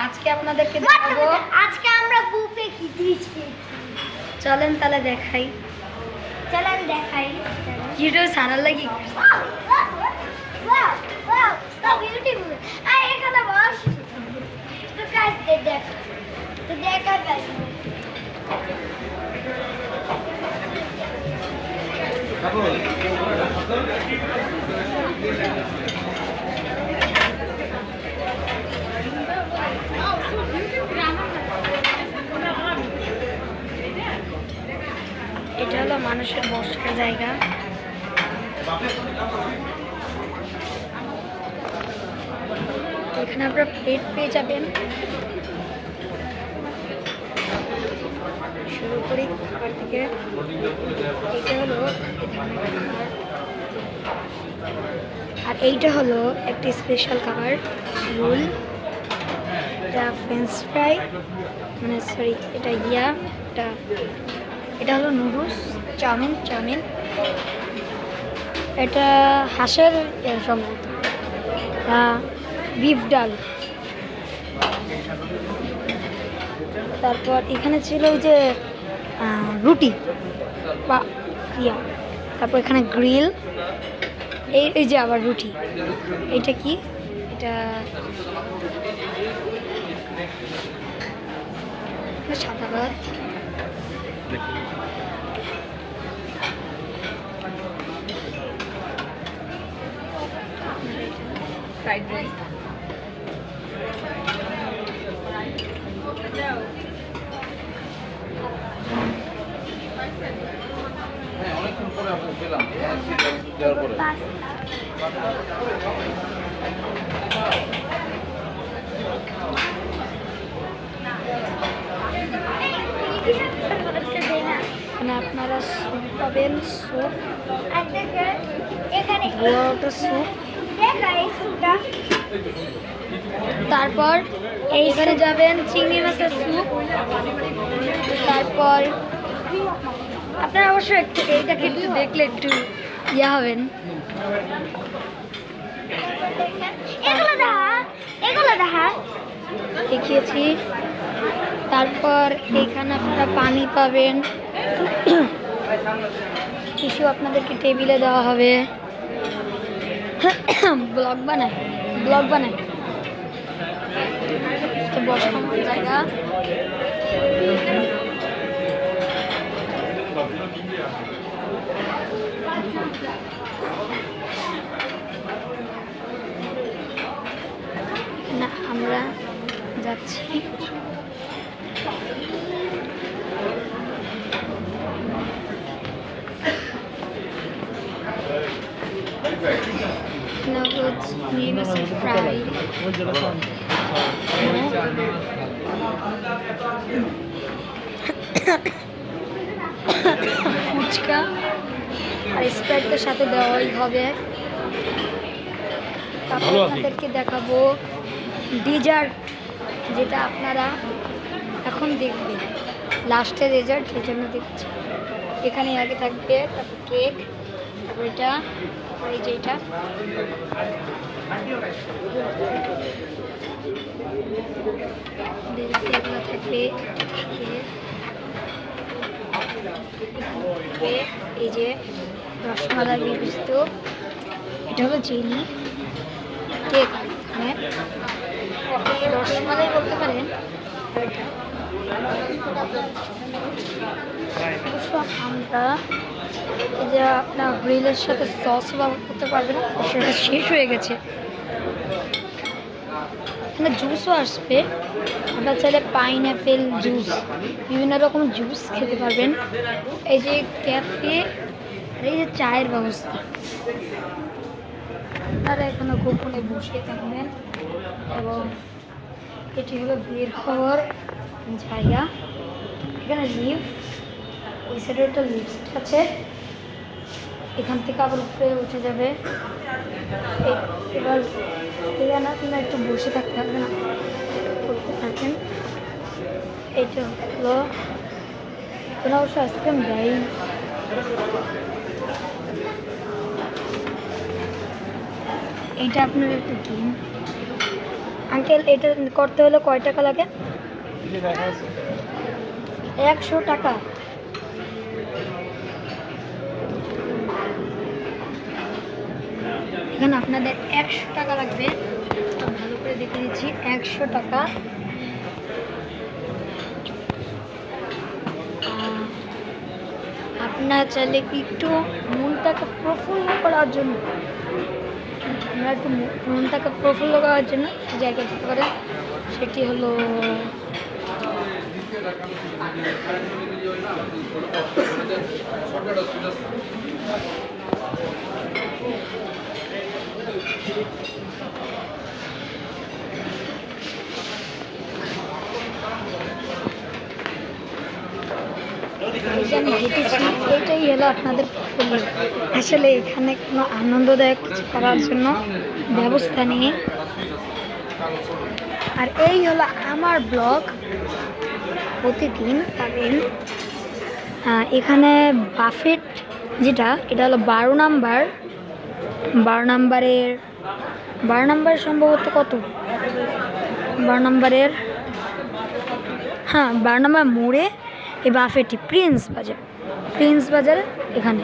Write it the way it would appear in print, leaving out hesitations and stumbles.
আজকে আপনাদেরকে দেখাবো। আজকে আমরা বুফে খেয়েছি। চলেন তাহলে দেখাই। চলেন দেখাই। ইউটিউব চ্যানেল লাগি। Wow wow so beautiful. I এখানে বস। তো গাইস দেখ। তো দেখা গাইস। এটা হলো মানুষের বসার জায়গা। এখানে আপনারা প্লেট পেয়ে যাবেন। শুরু করি খাবার থেকে। এটা হলো আর এইটা হলো একটি স্পেশাল খাবার, রোল। এটা ফ্রেঞ্চ ফ্রাই, মানে সরি এটা এটা হলো নুডলস, চাউমিন। এটা হাঁসের সম্ভবত, বিফ ডাল। তারপর এখানে ছিল ওই যে রুটি বা তারপর এখানে গ্রিল, এই যে আবার রুটি। এটা কি? এটা সাদা ভাত। Fried rice. অনেকক্ষণ পরে আপনি পেলাম দেওয়ার পরে। এখানে আপনারা স্যুপ পাবেন, স্যুপ, এখানে স্যুপ। দেখা এই সুটা। তারপর এইখানে যাবেন চিংড়ি মাছের স্যুপ। তারপর আপনারা অবশ্যই একটু এইটাকে একটু দেখলে একটু হবেন। এগুলো দেখা দেখিয়েছি। তারপর এইখানে আপনারা পানি পাবেন, কিছু আপনাদেরকে টেবিলে দেওয়া হবে। ব্লগ বানায় বসার জায়গা। না আমরা যাচ্ছি। ফ্রাই, ফুচকা আর স্প্রাইটের সাথে দেওয়াই হবে। তারপর আপনাদেরকে দেখাবো ডেজার্ট, যেটা আপনারা এখন দেখবেন লাস্টে ডেজার্ট, সেই জন্য দেখছি। এখানে আগে থাকবে, তারপর কেক, তারপর এটা, তারপর এই যে এটা। এগুলো থাকবে, এই যে রসমালাই বিস্ত, এটা হলো জেলি কেক। হ্যাঁ, রসমালাই বলতে পারেন। অবশ্য আমরা এই যে আপনার গ্রিলের সাথে সস ব্যবহার করতে পারবেন, সেটা শেষ হয়ে গেছে। এখানে জুসও আসবে, আপনার চাইলে পাইনঅ্যাপেল জুস, বিভিন্ন রকম জুস খেতে পারবেন। এই যে ক্যাফে, এই যে চায়ের ব্যবস্থা। আপনারা এখানে গোপনে বসে থাকবেন এবং এটি হলো বের হওয়ার জায়গা। এখানে লিফট, ওই সাইডে একটা লিফট আছে, এখান থেকে আবার উপরে উঠে যাবে। এবার এখানে কিনা একটু বসে থাকতে হবে না, করতে থাকেন। এইটা হলো এখানে অবশ্য আইসক্রিম দেয়। এইটা আপনার একটা গেম, আঙ্কেল এটা করতে হলে কয় টাকা লাগে? 100 টাকা। এখানে আপনাদের 100 টাকা লাগবে। ভালো করে দেখে দিচ্ছি, 100 টাকা। আপনার চাইলে একটু মনটাকে প্রফুল্ল করার জন্য, আমরা একটু মনটাকে প্রফুল্ল করার জন্য জায়গা দিতে পারে, সেটি হলো এই যে আমি হেঁটেছি, এটাই হলো আপনাদের প্রফুল্ল। আসলে এখানে কোনো আনন্দদায়ক কিছু করার জন্য ব্যবস্থা নেই। আর এই হলো আমার ব্লগ। প্রতিদিন পাবেন এখানে বাফেট, যেটা এটা হলো 12 নাম্বার। 12 নাম্বার সম্ভবত কত, 12 নাম্বারের, হ্যাঁ 12 নাম্বার মোড়ে এই বাফেটটি প্রিন্স বাজারে এখানে।